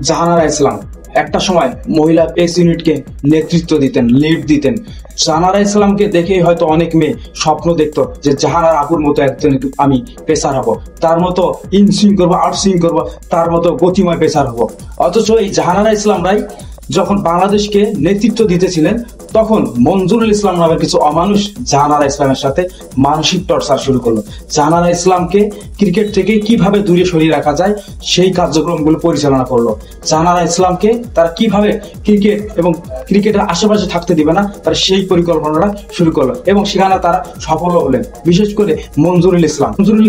জাহানারা ইসলাম একটা সময় মহিলা পেস ইউনিটকে নেতৃত্ব দিতেন, লিড দিতেন। জাহানারা ইসলামকে দেখেই হয়তো অনেক মেয়ে স্বপ্ন দেখতো যে জাহানারা আপুর মতো একজন আমি পেসার হব, তার মতো ইন সুইং করবো, আউট সুইং করবো, তার মতো গতিময় পেসার হব। অথচ এই জাহানারা ইসলামরাই যখন বাংলাদেশকে নেতৃত্ব দিতেছিলেন তখন মঞ্জুরুল ইসলাম নামের কিছু অমানুষ জাহানারা ইসলামের সাথে মানসিক টর্চার শুরু করলো। জাহানারা ইসলামকে ক্রিকেট থেকে কিভাবে দূরে সরিয়ে রাখা যায় সেই কার্যক্রমগুলো পরিচালনা করলো। জাহানারা ইসলামকে তারা কিভাবে ক্রিকেট এবং ক্রিকেটের আশেপাশে থাকতে দিবে না, তারা সেই পরিকল্পনাটা শুরু করলো এবং সেখানে তারা সফল হলেন। বিশেষ করে মঞ্জুরুল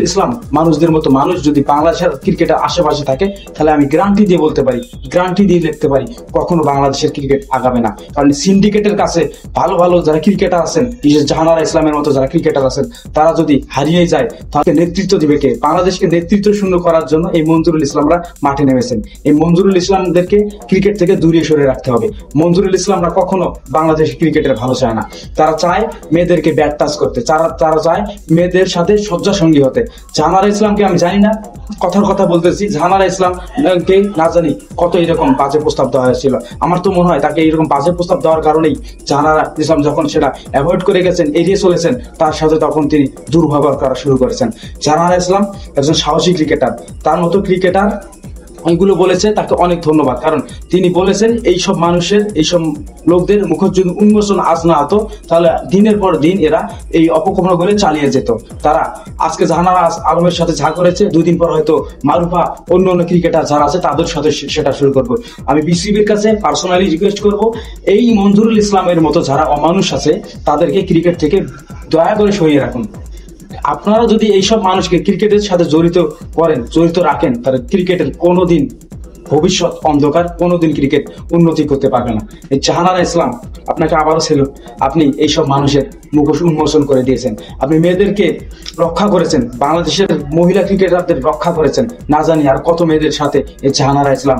ইসলাম মানুষদের মতো মানুষ যদি বাংলাদেশের ক্রিকেটের আশেপাশে থাকে তাহলে আমি গ্যারান্টি দিয়ে বলতে পারি, গ্যারান্টি দিয়ে লিখতে পারি, কখনো বাংলাদেশের ক্রিকেট আগাবে না। কারণ সিন্ডিকেটের কাছে ভালো ভালো যারা ক্রিকেটার আছেন, বিশেষ জাহানারা ইসলামের মতো যারা ক্রিকেটার আছেন, তারা যদি হারিয়ে যায় তাকে নেতৃত্ব দিবে কে? বাংলাদেশকে নেতৃত্ব শূন্য করার জন্য এই মঞ্জুরুল ইসলামরা মাঠে নেমেছেন। এই মঞ্জুরুল ইসলামদেরকে ক্রিকেট থেকে দূরে সরে রাখতে হবে। মঞ্জুরুল ইসলামরা কখনো বাংলাদেশ ক্রিকেটের ভালো চায় না। তারা চায় মেয়েদেরকে ব্যাট টাচ করতে, তারা চায় মেয়েদের সাথে শয্যাসঙ্গী হতে। জাহানারা ইসলামকে আমি জানি না, কথার কথা বলতেছি, জাহানারা ইসলামকে না জানি কত এরকম বাজে প্রস্তাব দেওয়া হয়েছিল। আমার তো মনে হয় তাকে এরকম বাজে প্রস্তাব দেওয়ার কারণেই জাহানারা ইসলাম যখন সেটা অ্যাভয়েড করে গেছেন, এড়িয়ে চলেছেন, তার সাথে তখন তিনি দুর্ব্যবহার করা শুরু করেছেন। জাহানারা ইসলাম একজন সাহসী ক্রিকেটার, তার মতো ক্রিকেটার এইগুলো বলেছে তাকে অনেক ধন্যবাদ। কারণ তিনি বলেছেন এইসব মানুষের, এইসব লোকদের মুখ যদি উন্মোচন আজ না হতো তাহলে দিনের পর দিন এরা এই অপকর্মগুলো চালিয়ে যেত। তারা আজকে জাহানারা আলমের সাথে যা করেছে, দুদিন পর হয়তো মারুফা অন্য অন্য ক্রিকেটার যারা আছে তাদের সাথে সেটা শুরু করবো। আমি বিসিবির কাছে পার্সোনালি রিকোয়েস্ট করব, এই মঞ্জুরুল ইসলামের মতো যারা অমানুষ আছে তাদেরকে ক্রিকেট থেকে দয়া করে সরিয়ে রাখুন। আপনারা যদি এইসব মানুষকে ক্রিকেটের সাথে জড়িত রাখেন তাহলে ক্রিকেটের কোনোদিন ভবিষ্যৎ অন্ধকার, কোনোদিন ক্রিকেট উন্নতি করতে পারবে না। এই জাহানারা ইসলাম আপনাকে আবারও ছিল, আপনি এইসব মানুষের মুখোশ উন্মোচন করে দিয়েছেন। আপনি মেয়েদেরকে রক্ষা করেছেন, বাংলাদেশের মহিলা ক্রিকেটারদের রক্ষা করেছেন। না জানি আর কত মেয়েদের সাথে এই জাহানারা ইসলাম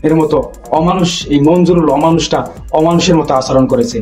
এর মতো অমানুষ, এই মঞ্জুরুল অমানুষটা অমানুষের মতো আচরণ করেছে।